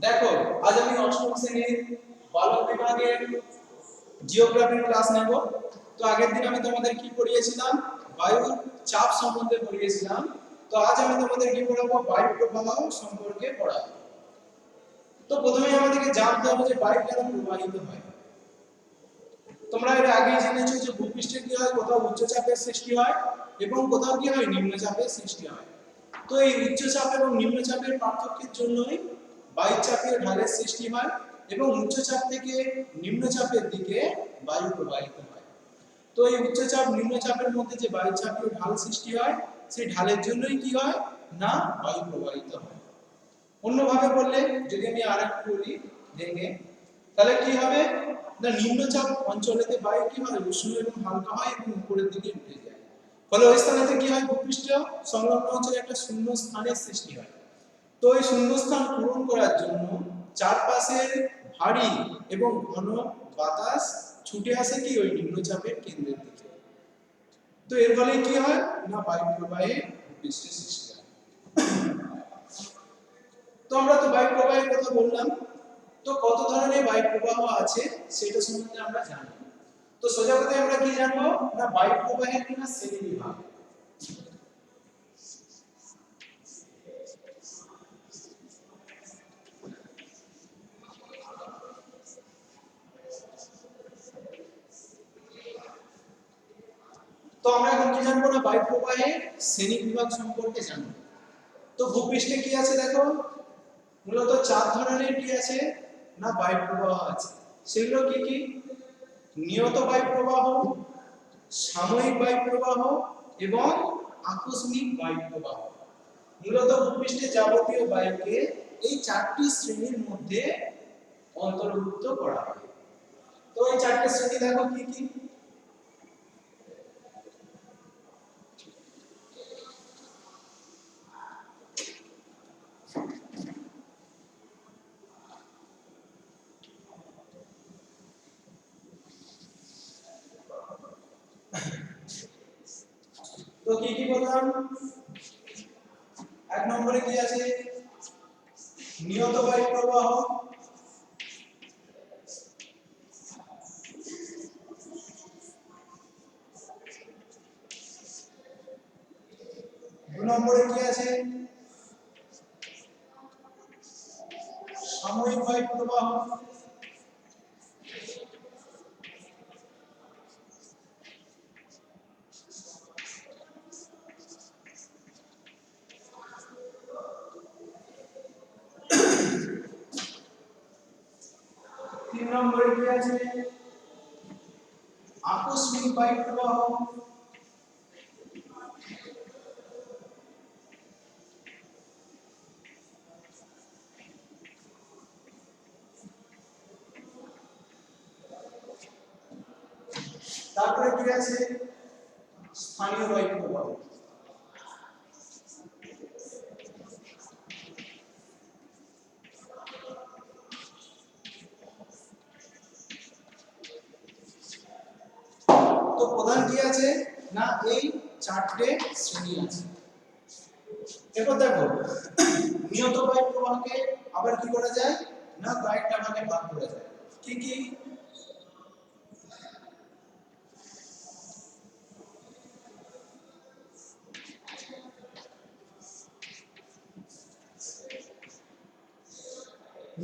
দেখো আজ আমি অষ্টম শ্রেণীর বালক বিভাগের জিওগ্রাফির ক্লাস নেব। তো আগের দিন আমি তোমাদের কি পড়িয়েছিলাম, বায়ুর চাপ সম্বন্ধে পড়িয়েছিলাম। তো আজ আমি তোমাদের কি পড়াবো, বায়ু প্রবাহ সম্পর্কে পড়াবো। তো প্রথমে আমাদেরকে জানতে হবে যে বায়ু কেন প্রবাহিত হয়। তোমরা এর আগেই জেনেছো যে ভূপৃষ্ঠে কি হয়, কোথাও উচ্চচাপের সৃষ্টি হয় এবং কোথাও কি হয়, নিম্নচাপের সৃষ্টি হয়। তো এই উচ্চচাপ এবং নিম্নচাপের পার্থক্যের জন্যই বায়ুচাপীয় ঢালের সৃষ্টি হয় এবং উচ্চচাপ থেকে নিম্নচাপের দিকে বায়ু প্রবাহিত হয়। তো এই উচ্চচাপ নিম্নচাপের মধ্যে যে বায়ুচাপীয় ঢাল সৃষ্টি হয়, সেই ঢালের জন্যই কি হয় না, বায়ু প্রবাহিত হয়। অন্যভাবে বললে যদি আমি আরেকটু বলি ভেঙে, তাহলে কি হবে না, নিম্নচাপ অঞ্চলেতে বায়ু কি হয়, উষ্ণ এবং হালকা হয় এবং উপরের দিকে উঠে যায়। ফলে ওই স্থানেতে কি হয়, ভূপৃষ্ঠ সংলগ্ন অঞ্চলে একটা শূন্য স্থানের সৃষ্টি হয়। তো এই শূন্য স্থান পূরণ করার জন্য চারপাশের ভারী এবং ঘন বাতাস ছুটে আসে কি ওই নিম্নচাপের কেন্দ্রের দিকে। তো এর ফলে কি হয় না, বায়ু প্রবাহে ভূপৃষ্ঠের সৃষ্টি হয়। তো আমরা তো বায়ু প্রবাহের কথা বললাম। তো কত ধরনের বায়ু প্রবাহ আছে সেটা সম্বন্ধে আমরা জানি। তো সোজা কথায় আমরা কি জানবো না, বায়ু প্রবাহের কিনা শ্রেণীবিভাগ। তো আমরা এখন কি জানবো না, বায়ু প্রবাহের শ্রেণীবিভাগ সম্পর্কে জানবো। তো ভূপৃষ্ঠে কি আছে দেখো, মূলত চার ধরনের কি আছে না, বায়ু প্রবাহ আছে। সেগুলো কি কি, নিয়ত বায়ু প্রবাহ, সাময়িক বায়ু প্রবাহ এবং আকস্মিক বায়ু প্রবাহ। মূলত ভূপৃষ্ঠে যাবতীয় বায়ুকে এই চারটি শ্রেণীর মধ্যে অন্তর্ভুক্ত করা হয়। তো এই চারটি শ্রেণী দেখো কি কি। তো কি কি বললাম, এক নম্বরে কি আছে, নিয়ত বায়ু প্রবাহ। দু নম্বরে কি আছে, সাময়িক বায়ু প্রবাহ। তিন নম্বরে কি আছে, আকস্মিক বায়ু প্রবাহ। তারপরে কি আছে, স্থানীয় বায়ু প্রবাহ। তো প্রধান কি আছে না, এই চারটে শ্রেণী আছে। এরপর দেখো নিয়ত বায়ু প্রবাহকে আবার কি করা যায় না, কয়েকটা ভাগে ভাগ করা যায়। কি কি,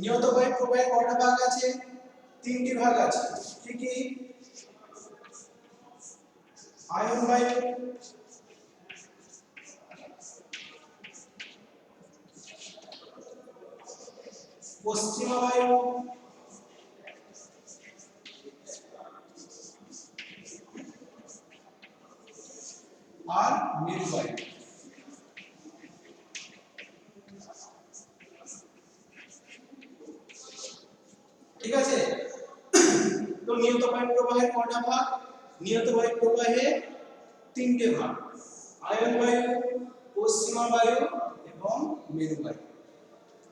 নিয়ত বায়ু প্রবাহের কয়টা ভাগ আছে, তিনটি ভাগ আছে। কি কি, আয়ন বায়ু, পশ্চিমা বায়ু আর মেরু বায়ু। ঠিক আছে। তো নিয়ত বায়ু প্রবাহের কয়টা ভাগ, নিয়ত বায়ু প্রবাহে তিনটে ভাগ, আয়ন বায়ু, পশ্চিমা বায়ু এবং মেরু বায়ু।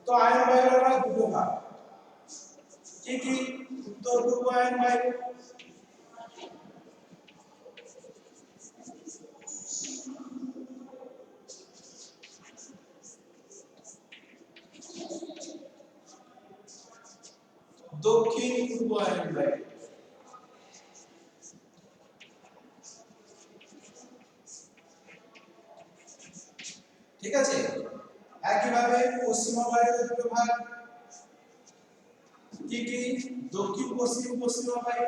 তো আয়ন বায়ুর আবার দুটো ভাগ। কি কি, উত্তর পূর্ব আয়ন বায়ু দক্ষিণ পূর্ব আয়ন বায়ু। ঠিক আছে, একইভাবে পশ্চিমা বায়ুর দুটো ভাগ কি কি? দক্ষিণ পশ্চিম পশ্চিমা বায়ু,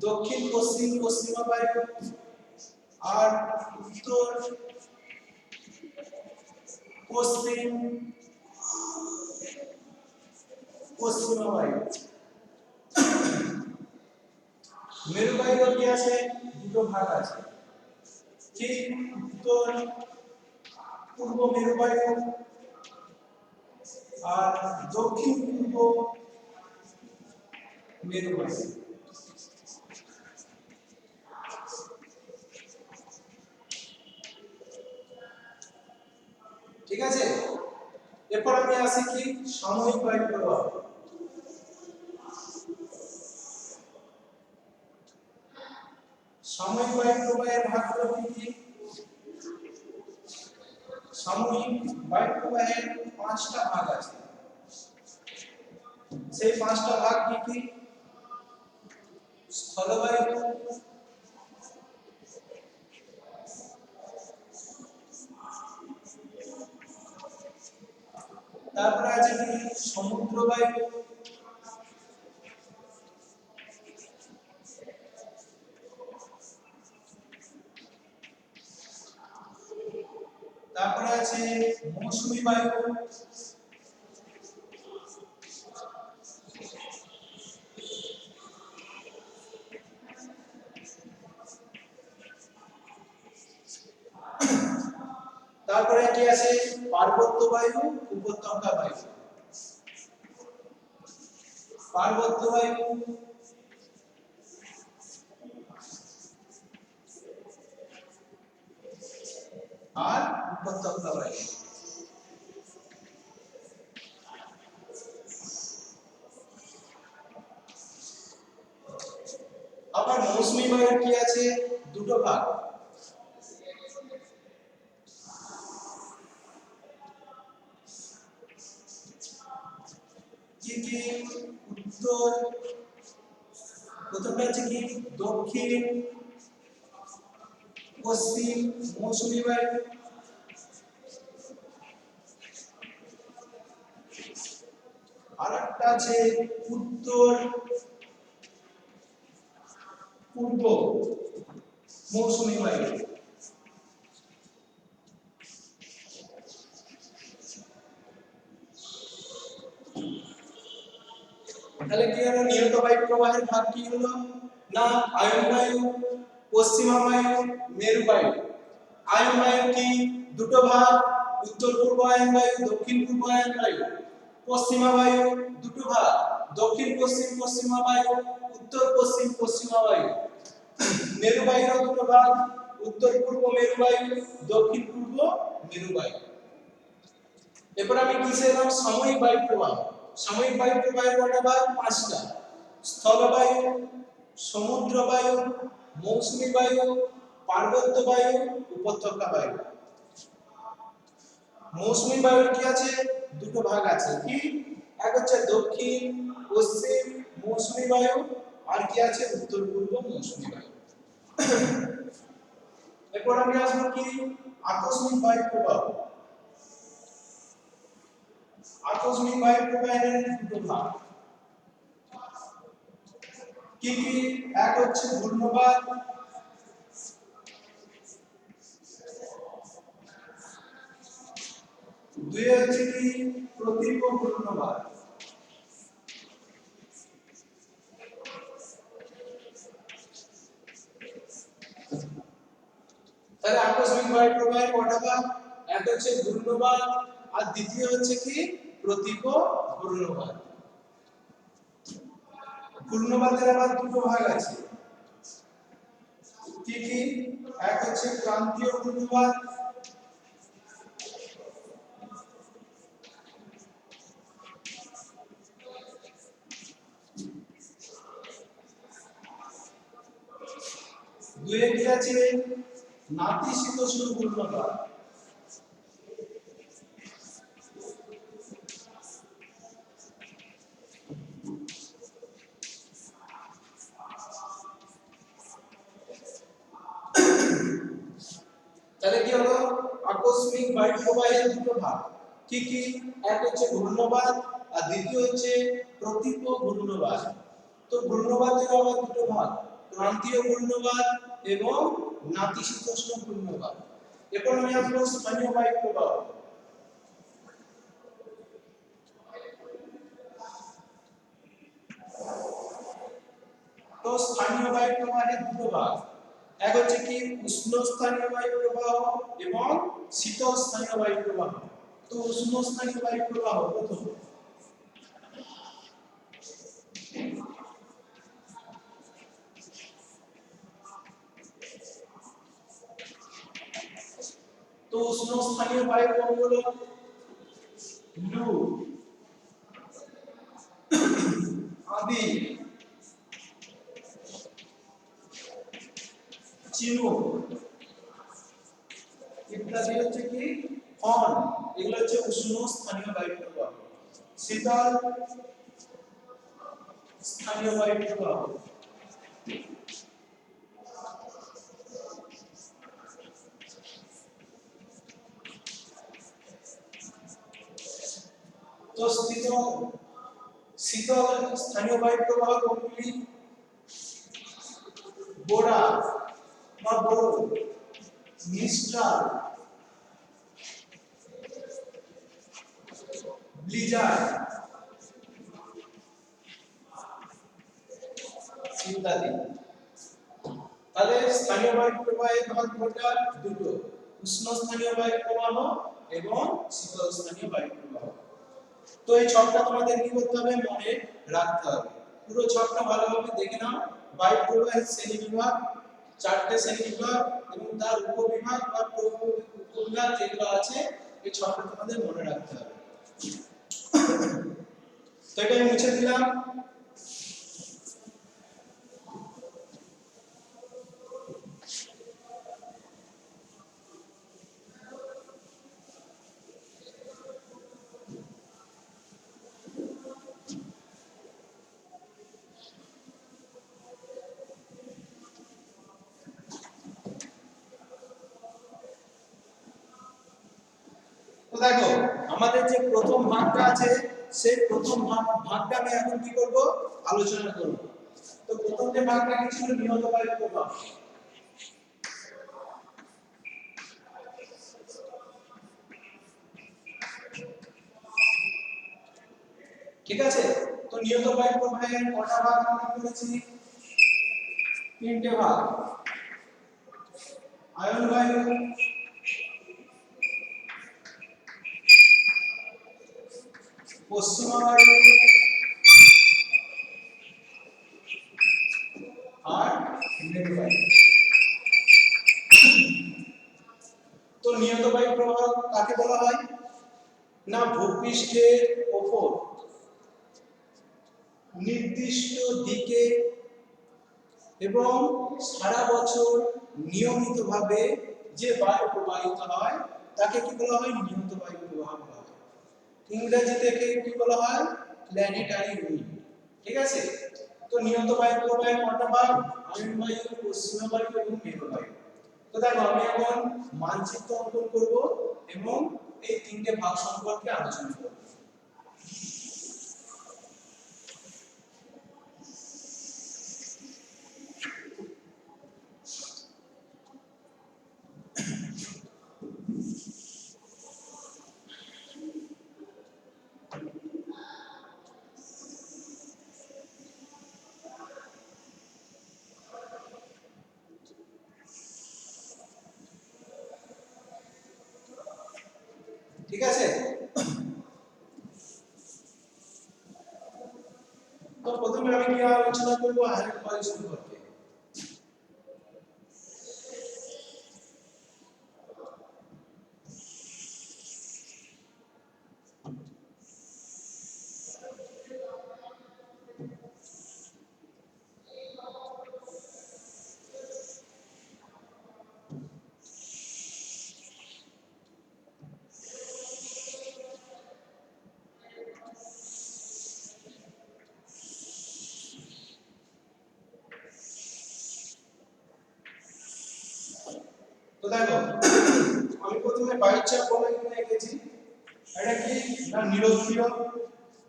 দক্ষিণ পশ্চিম পশ্চিমা বায়ু আর উত্তর পশ্চিম পশ্চিমা বায়ু। মেরু বায়ুর কি আছে? দুটো ভাগ আছে, কি? উত্তর পূর্ব মেরু বায়ু আর দক্ষিণ পূর্ব মেরু বায়ু। ঠিক আছে, এরপর আমি আসি কি? সাময়িক বায়ু প্রবাহ। সাময়িক বায়ু প্রবাহের ভাগগুলো কি কি? সাময়িক বায়ু প্রবাহের পাঁচটা ভাগ আছে, সেই পাঁচটা ভাগ কি কি? স্থলবায়ু, তারপরে আছে কি? সমুদ্র বায়ু, তারপরে আছে মৌসুমী বায়ু, তারপরে কি আছে? পার্বত্য বায়ু, উপত্যকা বায়ু। পার্বত্য বায়ু আর উপত্যকা বায়ু। আবার মৌসুমী বায়ুর কি আছে? দুটো ভাগ, কি কি? উত্তর, প্রথমটা আছে কি? দক্ষিণ পশ্চিম মৌসুমী বায়ু, আর একটা আছে উত্তর পূর্ব মৌসুমী বায়ু। তাহলে কি হলো? নিয়ত বায়ু প্রবাহের ভাগ কি হলো? না, আয়ন বায়ু, পশ্চিমা বায়ু, মেরু বায়ু। আয়ন বায়ু কি? দুটো ভাগ, উত্তর পূর্ব আয়ন বায়ু, দক্ষিণ পূর্ব আয়ন বায়ু। পশ্চিমা বায়ু দুটো ভাগ, দক্ষিণ পশ্চিম পশ্চিমা বায়ু, উত্তর পশ্চিম পশ্চিমা বায়ু। মেরু বায়ুর দুটো ভাগ, উত্তর পূর্ব মেরু বায়ু, দক্ষিণ পূর্ব মেরু বায়ু। এরপর আমি কিসে এলাম? সাময়িক বায়ু প্রবাহ। সাময়িক বায়ু প্রবাহের কয়টা ভাগ? পাঁচটা। স্থলবায়ু, সমুদ্র বায়ু, মৌসুমী বায়ু, পার্বত্য বায়ু, উপত্যকা বায়ু। মৌসুমী বায়ুর কি আছে? দুটো ভাগ আছে, কি? এক হচ্ছে দক্ষিণ পশ্চিম মৌসুমী বায়ু, আর কি আছে? উত্তর পূর্ব মৌসুমী বায়ু। এরপর আমি আসবো কি? আকস্মিক বায়ু প্রবাহ। আকস্মিক বায়ু প্রবাহের দুটো ভাগ, কি কি? এক হচ্ছে ঘূর্ণবাত, দুই হচ্ছে কি? প্রতীক ঘূর্ণবাত। তাহলে আকস্মিক বায়ু প্রবাহের কয়টা ভাগ? এক হচ্ছে ঘূর্ণবাত, আর দ্বিতীয় হচ্ছে কি? প্রতীক ঘূর্ণবাত। ঘূর্ণবাতের আবার দুটো ভাগ আছে, কি কি? এক হচ্ছে ক্রান্তীয় ঘূর্ণবাত, দুই কি আছে? নাতিশীতোষ্ণ ঘূর্ণবাত। তাহলে কি হলো আকস্মিক বায়ু প্রবাহের দুটো ভাগ কি কি এক হচ্ছে ঘূর্ণবাদ আর দ্বিতীয় হচ্ছে প্রতীপ ঘূর্ণবাদ তো ঘূর্ণবাদের আবার দুটো ভাগ ক্রান্তীয় ঘূর্ণবাদ এবং নাতিশীতোষ্ণ ঘূর্ণবাদ এরপর আমি আসবো স্থানীয় বায়ু প্রবাহ তো স্থানীয় বায়ু প্রবাহের দুটো ভাগ এক হচ্ছে কি উষ্ণ স্থানীয় বায়ু প্রবাহ এবং শীতল স্থানীয় বায়ু প্রবাহ তো উষ্ণ স্থানীয় বায়ু প্রবাহ প্রথম তো উষ্ণ স্থানীয় বায়ু কোনগুলো লু আদি চিনুক ইত্যাদি হচ্ছে কি ফন এগুলো হচ্ছে উষ্ণ স্থানীয় বায়ু প্রবাহ শীতল স্থানীয় বায়ু প্রবাহ তো শীতল স্থানীয় বায়ু প্রবাহ কোনগুলি বোরা বা বোরো মিস্ট্রাল ব্লিজার ইত্যাদি তাহলে স্থানীয় বায়ু প্রবাহের ভাগ কোনটা দুটো উষ্ণ স্থানীয় বায়ু প্রবাহ এবং শীতল স্থানীয় বায়ু প্রবাহ তো এই ছকটা তোমাদের কি করতে হবে মনে রাখতে হবে পুরো ছকটা ভালোভাবে দেখে নাও বায়ু প্রবাহের শ্রেণীবিভাগ চারটে শ্রেণীবিভাগ এবং তার উপবিভাগ বা উপবিভাগ যেগুলো আছে এই ছকটা তোমাদের মনে রাখতে হবে তো এটা আমি মুছে দিলাম তো দেখো আমাদের যে প্রথম ভাগটা আছে সেই প্রথম ভাগটা আমি এখন কি করব আলোচনা করব তো প্রথম যে ভাগটা কি ছিল নিহত বায়ু প্রবাহ ঠিক আছে তো নিহত বায়ু প্রবাহের কটা ভাগ আমরা করেছি তিনটে ভাগ আয়ন বায়ু পশ্চিমা বায়ু আর মেরু বায়ু তো নিহত বায়ু প্রবাহ কাকে বলা হয় না ভূপৃষ্ঠের উপর নির্দিষ্ট দিকে এবং সারা বছর নিয়মিতভাবে যে বায়ু প্রবাহিত হয় তাকে কি বলা হয় নিয়মিত বায়ু প্রবাহ বলা হয় ইংরেজিতে কি বলা হয় প্ল্যানেটারি উইন্ড ঠিক আছে তো নিয়মিত বায়ু প্রবাহের কটা ভাগ আয়ন বায়ু পশ্চিমা বায়ু এবং মেরু বায়ু তো দেখো আমি এখন মানচিত্র অঙ্কন করব এবং এই তিনটে ভাগ সম্পর্কে আলোচনা করব ঠিক আছে তো প্রথমে আমি কি আলোচনা করব আয়ন বায়ু সম্পর্কে তো দেখো প্রথমে বায়ুচাপ বলয় এঁকেছি, এটা কি না নিরক্ষীয়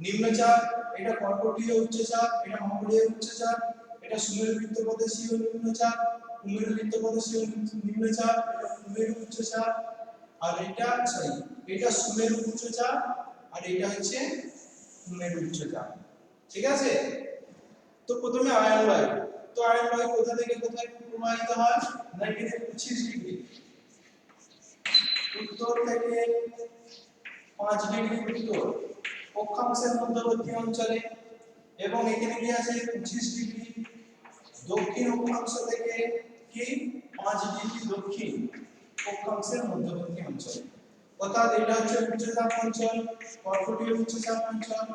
নিম্নচাপ, এটা কর্কটীয় উচ্চচাপ, এটা মকরীয় উচ্চচাপ, এটা সুমেরুবৃত্ত প্রদেশীয় নিম্নচাপ, কুমেরুবৃত্ত প্রদেশীয় নিম্নচাপ, এটা কুমেরু উচ্চচাপ, আর এটা সুমেরু উচ্চচাপ, আর এটা হচ্ছে কুমেরু উচ্চচাপ। ঠিক আছে? তো প্রথমে আয়ন বায়ু, তো আয়ন বায়ু কোথা থেকে কোথায় প্রবাহিত হয় না এখানে 25 ডিগ্রি উত্তর থেকে 5 ডিগ্রি উত্তর অক্ষাংশের মধ্যবর্তী অঞ্চলে, এবং এখানে কি আছে 25 ডিগ্রি দক্ষিণ অক্ষাংশ থেকে কি 5 ডিগ্রি দক্ষিণ অক্ষাংশের মধ্যবর্তী অঞ্চলে। অর্থাৎ এটা হচ্ছে উচ্চচাপ অঞ্চল, কর্কটীয় উচ্চচাপ অঞ্চল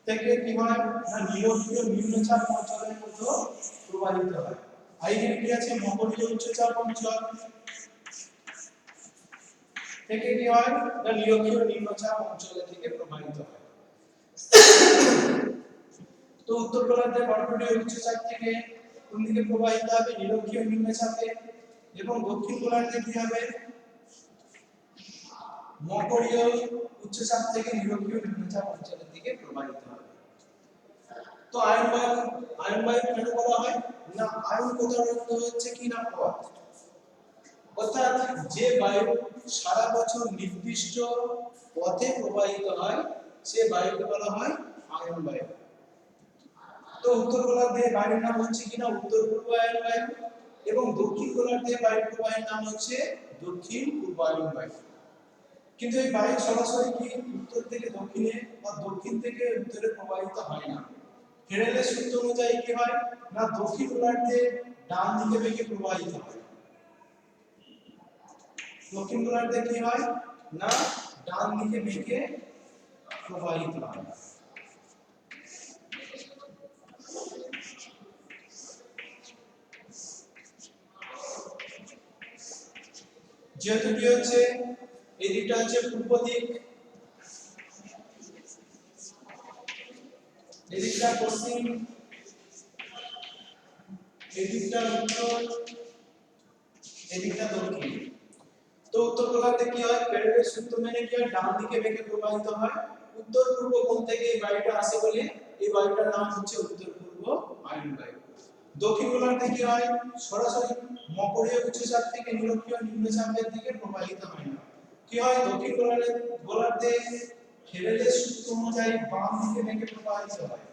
থেকে কি হয় না নিরক্ষীয় নিম্নচাপ অঞ্চলের মধ্যে প্রবাহিত হয়। আর এখানে কি আছে মকরীয় উচ্চচাপ অঞ্চল থেকে কি হয় না নিরক্ষীয় নিম্নচাপ অঞ্চলে থেকে প্রবাহিত হয়। তো উত্তর গোলার্ধে কর্কটীয় উচ্চচাপ থেকে কোন দিকে প্রবাহিত হবে নিরক্ষীয় নিম্নচাপে, এবং দক্ষিণ গোলার্ধে কি হবে মকরীয় উচ্চচাপ থেকে নিরক্ষীয় নিম্নচাপ অঞ্চলের দিকে প্রবাহিত হবে। তো আয়ন বায়ু কেন বলা হয় না আয়ন কথার অর্থ হচ্ছে কি না পথ, অর্থাৎ যে বায়ু সারা বছর নির্দিষ্ট পথে প্রবাহিত হয় সে বায়ুকে বলা হয় আয়ন বায়ু। তো উত্তর গোলার্ধে বায়ুর নাম হচ্ছে কিনা উত্তর পূর্ব আয়ন বায়ু, এবং দক্ষিণ গোলার্ধে বায়ুর প্রবাহের নাম হচ্ছে দক্ষিণ পূর্ব আয়ন বায়ু। কিন্তু এই বায়ু সরাসরি কি উত্তর থেকে দক্ষিণে বা দক্ষিণ থেকে উত্তরে প্রবাহিত হয় না। হেরেলের সূত্র অনুযায়ী কি হয় না দক্ষিণ গোলার্ধে ডান দিকে বেগে প্রবাহিত হয়, দক্ষিণ গোলার্ধে কি হয় না ডান দিকে বেগে প্রবাহিত হয়। যেহেতু কি হচ্ছে এই দিকটা হচ্ছে পূর্ব দিক, এই দিকটা পশ্চিম, এই দিকটা উত্তর, এই দিকটা দক্ষিণ। তো উত্তর গোলার্ধে কি হয় ফেরেলের সূত্র মেনে কি হয় ডান দিকে বেগে প্রবাহিত হয়, উত্তর পূর্ব কোণ থেকে এই বায়ুটা আসে বলে এই বায়ুটার নাম হচ্ছে উত্তর পূর্ব আয়ন বায়ু। দক্ষিণ গোলার্ধে কি হয় সরাসরি মকরীয় উচ্চচাপ থেকে নিরক্ষীয় নিম্নচাপের দিকে প্রবাহিত হয় না, কি হয় দক্ষিণ গোলার্ধে ফেরেলের সূত্র অনুযায়ী বাম দিকে বেগে প্রবাহিত হয়।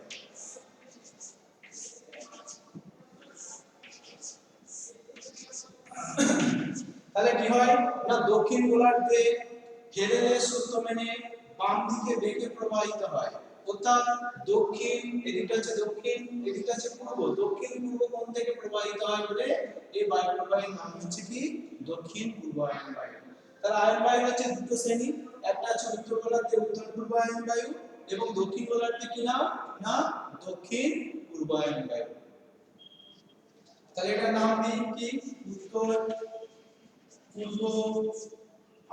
তাহলে কি হয় না দক্ষিণ গোলার্ধে ফেরেলের সূত্র মেনে বাম দিকে বেগে প্রবাহিত হয়, অর্থাৎ দক্ষিণ এদিকটা হচ্ছে দক্ষিণ এদিকটা হচ্ছে পূর্ব, দক্ষিণ পূর্ব কোণ থেকে প্রবাহিত হয় বলে এই বায়ু প্রবাহের নাম হচ্ছে কি দক্ষিণ পূর্ব আয়ন বায়ু। তাহলে আয়ন বায়ু হচ্ছে দুটো শ্রেণী, একটা হচ্ছে উত্তর গোলার্ধে উত্তর পূর্ব আয়ন বায়ু, এবং দক্ষিণ গোলার্ধে কি নাম না দক্ষিণ পূর্ব আয়ন বায়ু। তাহলে এটার নাম দিই কি উত্তর পূর্ব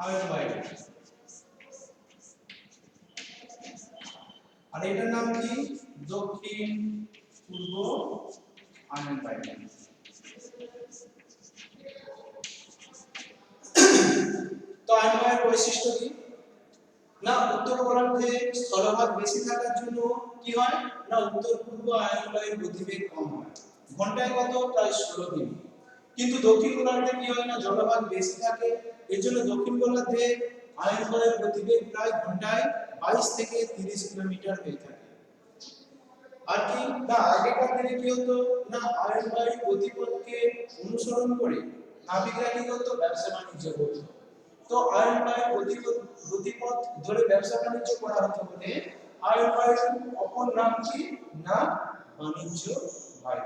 আয়ন বায়ু, আর এটার নাম কি দক্ষিণ পূর্ব আয়ন বায়ু। তো আয়ন বায়ুর বৈশিষ্ট্য কি না উত্তর গোলার্ধে স্থলভাগ বেশি থাকার জন্য কি হয় না উত্তর পূর্ব আয়ন বায়ুর গতিবেগ কম হয়, ঘন্টায় কত প্রায় 16 কিমি। কিন্তু দক্ষিণ গোলার্ধে কি হয় না জলভাগ বেশি থাকে, এজন্য দক্ষিণ গোলার্ধে আয়ন বায়ুর গতিবেগ প্রায় ঘন্টায় 22 থেকে 30 কিলোমিটার হয়ে থাকে। আর কি না আগেকার দিনে কি হতো না আয়ন বায়ুর গতিপথকে অনুসরণ করে নাবিকরা কি করতো ব্যবসা বাণিজ্য করতো। তো আয়ন বায়ুর গতিপথ ধরে ব্যবসা বাণিজ্য করা হতো বলে আয়ন বায়ুর অপর নাম কি না বাণিজ্য বায়ু।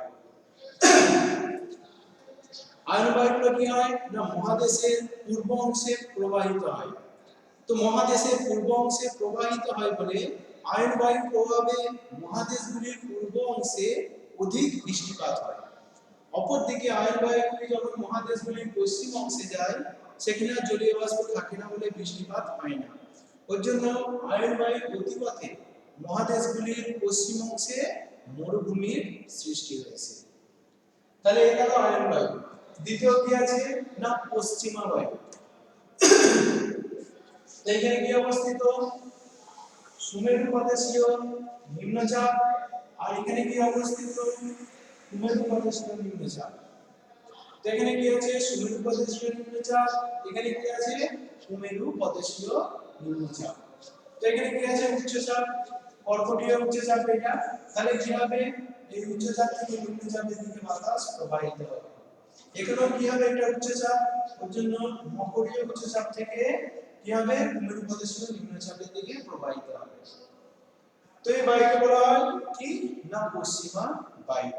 আয়ন বায়ুগুলো কি হয় না মহাদেশের পূর্ব অংশে প্রবাহিত হয়। তো মহাদেশের পূর্ব অংশে প্রবাহিত হয় বলে আয়ন বায়ুর প্রভাবে মহাদেশগুলির পূর্ব অংশে অধিক বৃষ্টিপাত হয়। অপরদিকে আয়ন বায়ুগুলি যখন মহাদেশগুলির পশ্চিম অংশে যায় সেখানে জলীয় বাষ্প থাকে না বলে বৃষ্টিপাত হয় না। ওর জন্য আয়ন বায়ুর গতিপথে মহাদেশগুলির পশ্চিম অংশে মরুভূমির সৃষ্টি হয়েছে। তাহলে এটা হলো আয়ন বায়ু। দ্বিতীয় কি আছে না পশ্চিমা বায়ু। এখানে কি অবস্থিত সুমেরু প্রদেশীয় নিম্নচাপ আর এখানে কি অবস্থিত সুমেরু প্রদেশীয় নিম্নচাপ তো এখানে কি আছে সুমেরু প্রদেশীয় নিম্নচাপ এখানে কি আছে সুমেরু প্রদেশীয় নিম্নচাপ তো এখানে কি আছে উচ্চচাপ কর্কটীয় উচ্চচাপ এটা তাহলে কি হবে এই উচ্চচাপ থেকে নিম্নচাপের দিকে বাতাস প্রবাহিত হবে এখানেও কি হবে একটা উচ্চচাপ ওর জন্য মকরীয় উচ্চচাপ থেকে কি হবে সুমেরু প্রদেশীয় নিম্নচাপের দিকে প্রবাহিত হবে তো এই বায়ুকে বলা হয় কি না পশ্চিমা বায়ু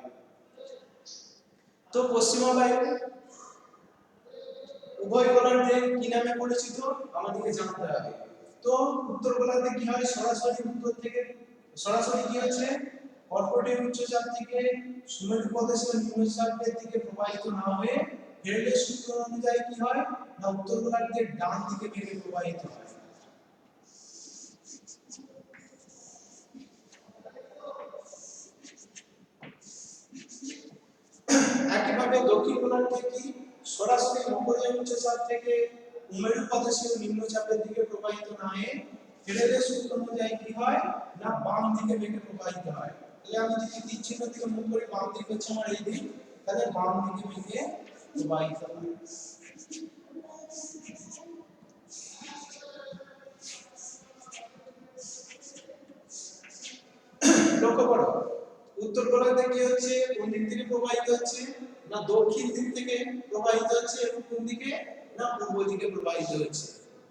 তো পশ্চিমা বায়ু উভয় গোলার্ধে কি নামে পরিচিত আমাদেরকে জানতে হবে তো উত্তর গোলার্ধে কি হয় সরাসরি উত্তর থেকে সরাসরি কি হচ্ছে কর্কটীয় উচ্চচাপ থেকে সুমেরু প্রদেশীয় নিম্নচাপের দিকে প্রবাহিত না হয়ে হেরলের সূত্র অনুযায়ী কি হয় না উত্তর গোলার্ধের ডান দিকে বেগে প্রবাহিত হয় একইভাবে দক্ষিণ গোলার্ধে কি সরাসরি মকরীয় উচ্চচাপ থেকে সুমেরু প্রদেশীয় নিম্নচাপের দিকে প্রবাহিত না হয়ে হেরলের সূত্র অনুযায়ী কি হয় না বাম দিকে বেগে প্রবাহিত হয় তাহলে আমি যদি তীরচিহ্ন দিকে মুখ করে বাম দিকে হচ্ছে আমার এই দিক তাহলে বাম দিকে বেগে প্রবাহিত হয় লক্ষ্য করো উত্তর গোলার্ধে কি হচ্ছে কোন দিক থেকে প্রবাহিত হচ্ছে না দক্ষিণ দিক থেকে প্রবাহিত হচ্ছে এবং কোন দিকে না পূর্ব দিকে প্রবাহিত হচ্ছে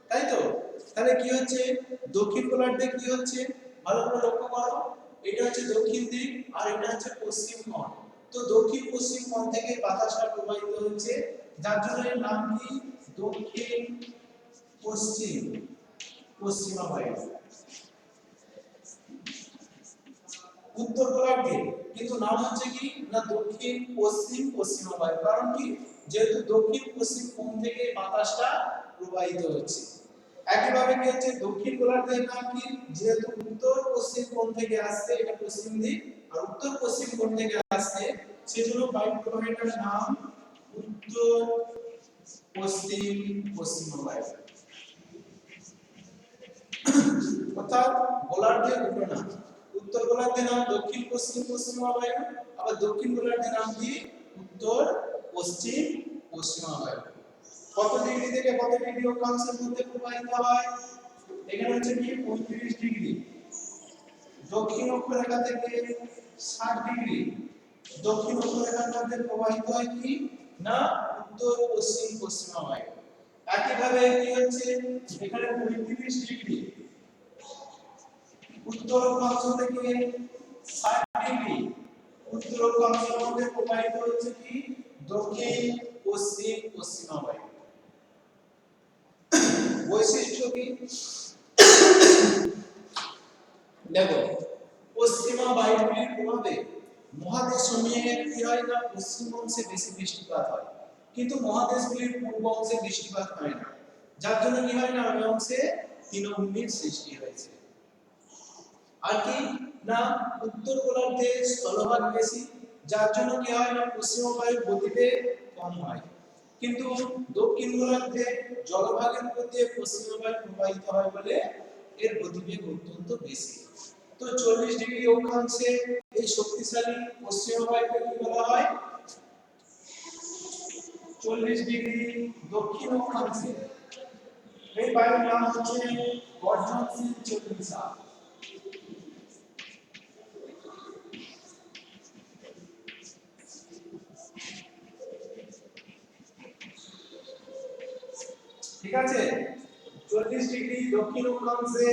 তাই তো তাহলে কি হচ্ছে দক্ষিণ গোলার্ধে কি হচ্ছে ভালো করে লক্ষ্য করো এটা হচ্ছে দক্ষিণ দিক আর এটা হচ্ছে পশ্চিম কোণ তো দক্ষিণ পশ্চিম কোণ থেকে বাতাসটা প্রবাহিত হচ্ছে যার জন্য এর নাম কি দক্ষিণ পশ্চিম পশ্চিমা বায়ু উত্তর গোলার্ধে কিন্তু নাম হচ্ছে কি না দক্ষিণ পশ্চিম পশ্চিমা বায়ু কারণ কি যেহেতু দক্ষিণ পশ্চিম কোণ থেকে বাতাসটা প্রবাহিত হচ্ছে একইভাবে কি হচ্ছে দক্ষিণ গোলার্ধের নাম কি যেহেতু উত্তর পশ্চিম কোণ থেকে আসছে এটা পশ্চিম দিক আর উত্তর পশ্চিম কোণ থেকে আসছে সেজন্য বায়ু প্রবাহের নাম উত্তর পশ্চিম পশ্চিমা বায়ু অর্থাৎ গোলার্ধের দুটো নাম উত্তর গোলার্ধের নাম দক্ষিণ পশ্চিম পশ্চিমা বায়ু আবার দক্ষিণ গোলার্ধের নাম কি উত্তর পশ্চিম পশ্চিমা বায়ু কত ডিগ্রি থেকে কত ডিগ্রি অক্ষাংশের মধ্যে প্রবাহিত হয় এখানে হচ্ছে কি 35 ডিগ্রি দক্ষিণ অক্ষরেখা থেকে 60 ডিগ্রি দক্ষিণ অক্ষরেখার মধ্যে প্রবাহিত হয় কি না উত্তর পশ্চিম পশ্চিমা বায়ু একইভাবে কি হচ্ছে এখানে 35 ডিগ্রি উত্তর অক্ষাংশ থেকে 60 ডিগ্রি উত্তর অক্ষাংশের মধ্যে প্রবাহিত হচ্ছে কি দক্ষিণ পশ্চিম পশ্চিমা বায়ু বৈশিষ্ট্য কি দেখো পশ্চিমা বায়ুগুলির প্রভাবে মহাদেশসমূহে কি হয় না পশ্চিম অংশে বেশি বৃষ্টিপাত হয় কিন্তু মহাদেশগুলির পূর্ব অংশে বৃষ্টিপাত হয় না যার জন্য কি হয় না ওই অংশে তৃণভূমির সৃষ্টি হয়েছে আর কি না উত্তর গোলার্ধে স্থলভাগ বেশি যার জন্য কি হয় না পশ্চিমা বায়ুর গতিবেগ কম হয় কিন্তু দক্ষিণ গোলার্ধে জলভাগের উপর দিয়ে পশ্চিমা বায়ু প্রবাহিত হয় বলে এর গতিবেগ অত্যন্ত বেশি তো 40 ডিগ্রি অক্ষাংশে এই শক্তিশালী পশ্চিমা বায়ুকে কি বলা হয় 40 ডিগ্রি দক্ষিণ অক্ষাংশে এই বায়ুর নাম হচ্ছে গর্জনশীল চল্লিশা ঠিক আছে 40 ডিগ্রি দক্ষিণ অক্ষাংশে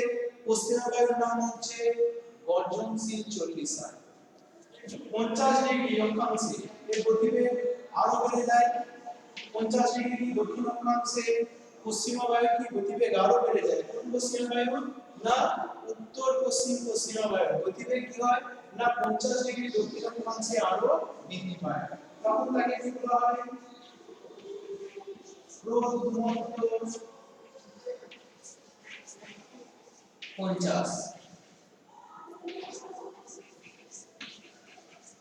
পশ্চিমা বায়ুর নাম হচ্ছে গর্জনশীল চল্লিশা 50 ডিগ্রি অক্ষাংশে এর গতিবেগ আরো বেড়ে যায় 50 ডিগ্রি দক্ষিণ অক্ষাংশে পশ্চিমা বায়ুর কি গতিবেগ আরো বেড়ে যায় কোন পশ্চিমা বায়ু না উত্তর পশ্চিম পশ্চিমা বায়ু গতিবেগ কি হয় না 50 ডিগ্রি দক্ষিণ অক্ষাংশে আরো বৃদ্ধি পায় তখন তাকে কি বলা হয় প্রোধমত্ত 50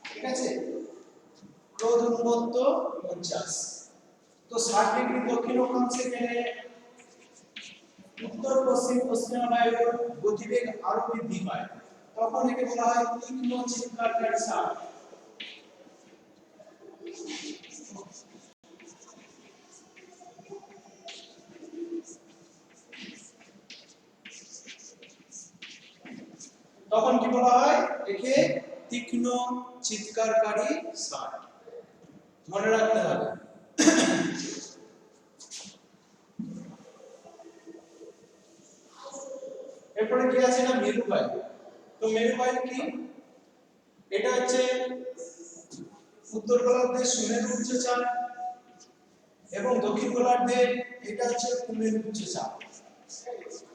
ঠিক আছে ক্রোধ উন্মত্ত 50 তো 60 ডিগ্রি দক্ষিণ অক্ষাংশে গেলে উত্তর পশ্চিম পশ্চিমা বায়ুর গতিবেগ আরো বৃদ্ধি পায়, তখন একে বলা হয় তীক্ষ্ণ চিৎকারকারী ষাঁড়। তখন কি বলা হয়? একে তীক্ষ্ণ চিৎকারকারী ষাঁড়। মনে রাখতে হবে। এরপরে কি আছে না মেরু বায়ু। তো মেরু বায়ু কি? এটা হচ্ছে উত্তর গোলার্ধে সুমেরু উচ্চচাপ এবং দক্ষিণ গোলার্ধে এটা হচ্ছে কুমেরু উচ্চচাপ।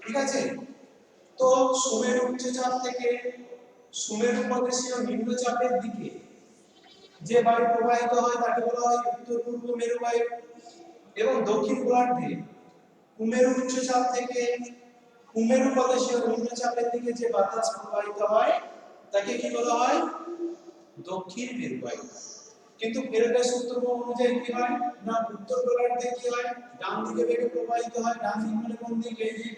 ঠিক আছে? তো সুমেরু উচ্চচাপ থেকে সুমেরু প্রদেশীয় নিম্নচাপের দিকে যে বায়ু প্রবাহিত হয় তাকে বলা হয় উত্তর পূর্ব মেরু বায়ু, এবং দক্ষিণ গোলার্ধে কুমেরু উচ্চচাপ থেকে কুমেরু প্রদেশীয় নিম্নচাপের দিকে যে বাতাস প্রবাহিত হয় তাকে কি বলা হয়? দক্ষিণ মেরু বায়ু। কিন্তু ফেরেডের সূত্র অনুযায়ী কি হয় না উত্তর গোলার্ধে কি হয় ডান দিকে বেগে প্রবাহিত হয়। ডান দিক মানে কোন দিকে? এই যে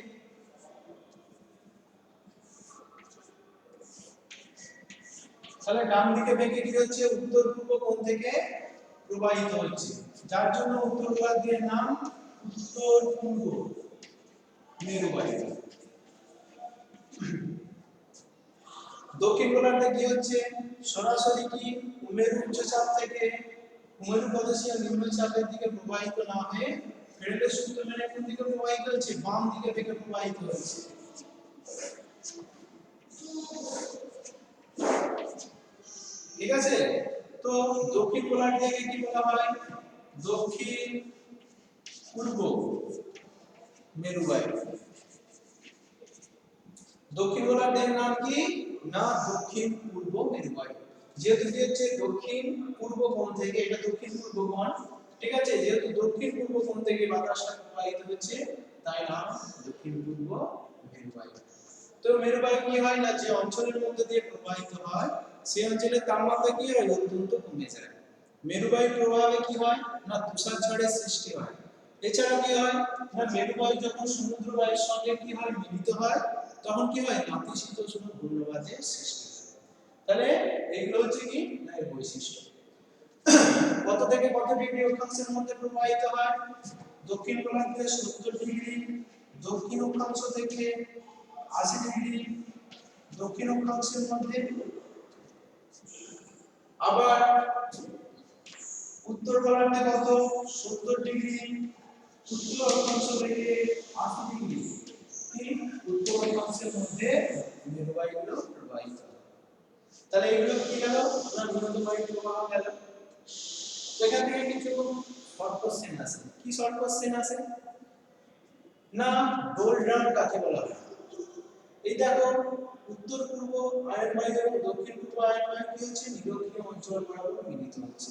তাহলে ডান দিকে বেগে কি হচ্ছে উত্তর পূর্ব কোণ থেকে প্রবাহিত হচ্ছে, যার জন্য উত্তর গোলার্ধের নাম উত্তর পূর্ব মেরু বায়ু। দক্ষিণ গোলার্ধে কি হচ্ছে সরাসরি কি কুমেরু উচ্চচাপ থেকে কুমেরু প্রদেশীয় নিম্নচাপের দিকে প্রবাহিত না হয়ে ফেরেডের সূত্র মেনে কোন দিকে প্রবাহিত হচ্ছে? বাম দিকে থেকে প্রবাহিত হচ্ছে। ঠিক আছে? তো দক্ষিণ গোলার্ধকে কি বলা হয়? দক্ষিণ পূর্ব মেরু বায়ু। দক্ষিণ গোলার্ধের নাম কি না দক্ষিণ পূর্ব মেরু বায়ু। যেহেতু কি হচ্ছে দক্ষিণ পূর্ব কোণ থেকে, এটা দক্ষিণ পূর্ব কোণ, ঠিক আছে? যেহেতু দক্ষিণ পূর্ব কোণ থেকে বাতাসটা প্রবাহিত হচ্ছে তাই নাম দক্ষিণ পূর্ব মেরু বায়ু। তো মেরু বায়ু কি হয় না যে অঞ্চলের মধ্যে দিয়ে প্রবাহিত হয় সেই অঞ্চলের তাপমাত্রা কি হয় অত্যন্ত কমে যায়। মেরু বায়ুর প্রভাবে কি হয় না তুষারঝড়ের সৃষ্টি হয়। এছাড়া কি হয় না মেরু বায়ু যখন সমুদ্র বায়ুর সঙ্গে কি হয় মিলিত হয় তখন কি হয় নাতিশীতোষ্ণ ঘূর্ণবাতের সৃষ্টি হয়। তাহলে এইগুলো হচ্ছে কি না এর বৈশিষ্ট্য। কত থেকে কত ডিগ্রি অক্ষাংশের মধ্যে প্রবাহিত হয়? দক্ষিণ গোলার্ধে 70 ডিগ্রি, দক্ষিণ অক্ষাংশ থেকে 80 ডিগ্রি দক্ষিণ অক্ষাংশের মধ্যে, আবার উত্তর গোলার্ধে কত 70 ডিগ্রি উত্তর অক্ষাংশ থেকে 80 ডিগ্রি কি উত্তর অক্ষাংশের মধ্যে মেরু বায়ুগুলো প্রবাহিত হয়। তাহলে এগুলো কি গেল না নিয়মিত বায়ু প্রবাহ গেল। এখান থেকে কিছু শর্ট কোশ্চেন আছে। কি শর্ট কোশ্চেন আছে না ডোলড্রাম কাকে বলা হয়? এই দেখো উত্তর পূর্ব আয়ন বায়ু এবং দক্ষিণ পূর্ব আয়ন বায়ু কি হচ্ছে নিরক্ষীয় অঞ্চল বরাবর মিলিত হচ্ছে।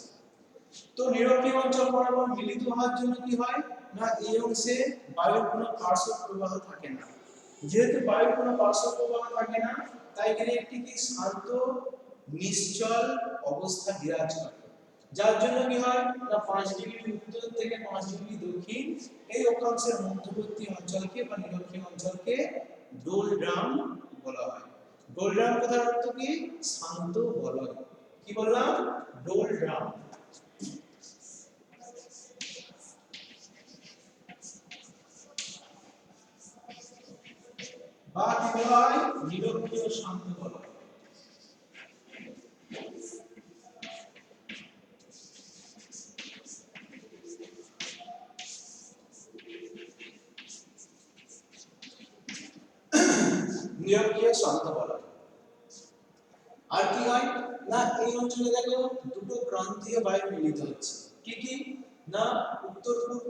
তো নিরক্ষীয় অঞ্চল বরাবর মিলিত হওয়ার জন্য কি হয় না এই অংশে বায়ুর কোনো পার্শ্ব প্রবাহ থাকে না। যেহেতু বায়ুর কোনো পার্শ্ব প্রবাহ থাকে না তাই এখানে একটি কি শান্ত নিশ্চল অবস্থা বিরাজ করে, যার জন্য কি হয় না 5 ডিগ্রি উত্তর থেকে 5 ডিগ্রি দক্ষিণ এই অক্ষাংশের মধ্যবর্তী অঞ্চলকে বা নিরক্ষীয় অঞ্চলকে ডোলড্রাম বলা হয়। ডোলড্রাম কথার অর্থ কি শান্ত বলয়। কি বললাম? ডোলড্রাম। বা কি বলা হয় নিরক্ষীয় শান্ত বলয়। নিরক্ষীয় শান্ত বলয়। আর কি হয় না এই অঞ্চলে দেখো দুটো ক্রান্তীয় বায়ু মিলিত হচ্ছে। কি কি না উত্তর পূর্ব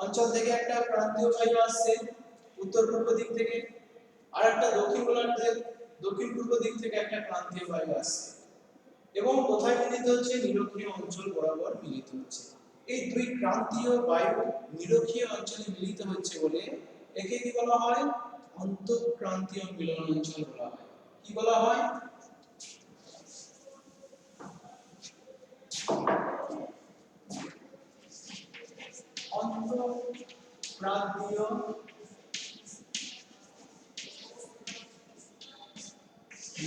অঞ্চল থেকে একটা ক্রান্তীয় বায়ু আসছে উত্তর পূর্ব দিক থেকে, আর একটা দক্ষিণ গোলার্ধের দক্ষিণ পূর্ব দিক থেকে একটা ক্রান্তীয় বায়ু আসছে, এবং কোথায় মিলিত হচ্ছে নিরক্ষীয় অঞ্চল বরাবর মিলিত হচ্ছে। এই দুই ক্রান্তীয় বায়ু নিরক্ষীয় অঞ্চলে মিলিত হচ্ছে বলে একে কি বলা হয় অন্তঃক্রান্তীয় মিলন অঞ্চল বলা হয়। কি বলা হয়? অন্তঃক্রান্তীয়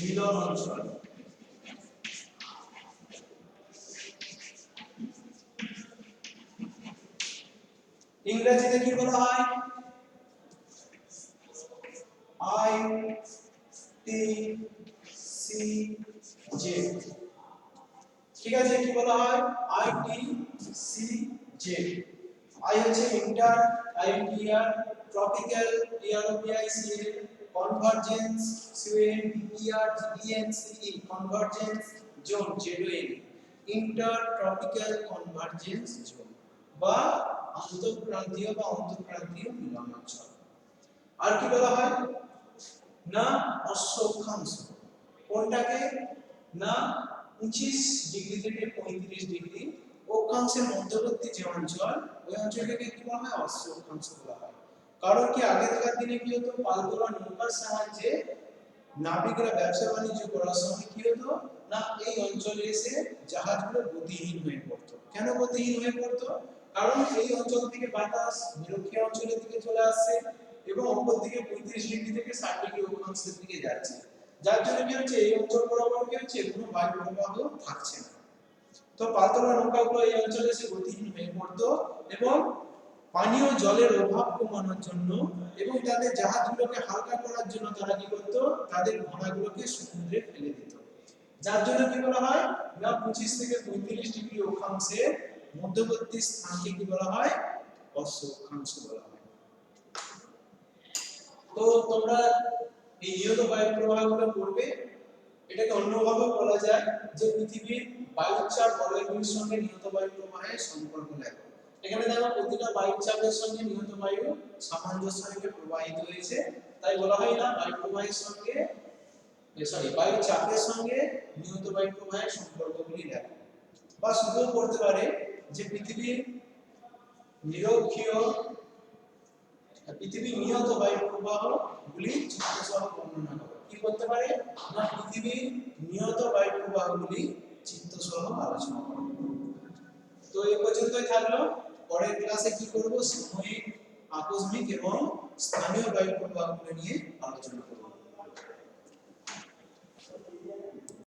মিলন অঞ্চল। ইংরেজিতে কি বলা হয়? I T C J. ঠিক আছে, কি বলা হয়? I T C J. I হচ্ছে ইন্টার, আইডিয়ার, tropical, TROPICAL, convergence, CON, VER, GNCE, convergence zone, ZON, inter tropical convergence zone বা আন্তঃপ্রান্তীয় বা অন্তঃপ্রান্তীয় মিলন অঞ্চল। আর কি বলা হয়? না অশ্ব অক্ষাংশ। কোনটাকে? না 25 ডিগ্রি থেকে 35 ডিগ্রি অক্ষাংশের মধ্যবর্তী যে অঞ্চল, ওই অঞ্চলটাকে কি বলা হয়? অশ্ব অক্ষাংশ বলা হয়। কারণ কি আগেকার দিনে কি হতো? পালতোলা নৌকার সাহায্যে নাবিকরা ব্যবসা বাণিজ্য করার সময় কি হতো? না এই অঞ্চলে এসে জাহাজগুলো গতিহীন হয়ে পড়তো। কেন গতিহীন হয়ে পড়তো? কারণ এই অঞ্চল থেকে বাতাস নিরক্ষীয় অঞ্চলের দিকে চলে আসছে এবং অপর দিকে 35 ডিগ্রি থেকে 60 ডিগ্রি অক্ষাংশের দিকে যাচ্ছে। যার জন্য কি হচ্ছে? এই অঞ্চল বরাবর কি হচ্ছে? কোনো বায়ু প্রবাহ থাকছে না। তো পালতোলা নৌকাগুলো এই অঞ্চলে এসে গতিহীন হয়ে পড়তো এবং পানীয় জলের অভাব কমানোর জন্য এবং তাদের জাহাজগুলোকে হালকা করার জন্য তারা কি করতো? তাদের ঘোড়াগুলোকে সমুদ্রে ফেলে দিত। যার জন্য কি বলা হয়? না 25 থেকে 35 ডিগ্রি অক্ষাংশের মধ্যবর্তী স্থানকে কি বলা হয়? অশ্ব অক্ষাংশ বলা হয়। তো তোমরা এই নিয়ত বায়ু প্রবাহগুলো পড়বে। এটাকে অন্যভাবে বলা যায় যে পৃথিবীর বায়ুচাপ বলয়গুলির সঙ্গে নিয়ত বায়ু প্রবাহের সম্পর্ক লেখো। এখানে দেখো প্রতিটা বায়ুচাপের সঙ্গে নিয়ত বায়ু সামঞ্জস্য রেখে প্রবাহিত হয়েছে, তাই বলা হয় না বায়ু প্রবাহের সঙ্গে বায়ুচাপের সঙ্গে নিয়ত বায়ু প্রবাহের সম্পর্কগুলি লেখো। বা শুধুও পড়তে পারে যে পৃথিবীর নিয়ত বায়ু প্রবাহ গুলি চিত্রসহ বর্ণনা করো। কি করতে পারে? না পৃথিবীর নিয়ত বায়ু প্রবাহগুলি চিত্রসহ আলোচনা করো। তো এই পর্যন্তই থাকলো। পরের ক্লাসে কি করব? সাময়িক, আকস্মিক এবং স্থানীয় বায়ু প্রবাহগুলি নিয়ে আলোচনা করব।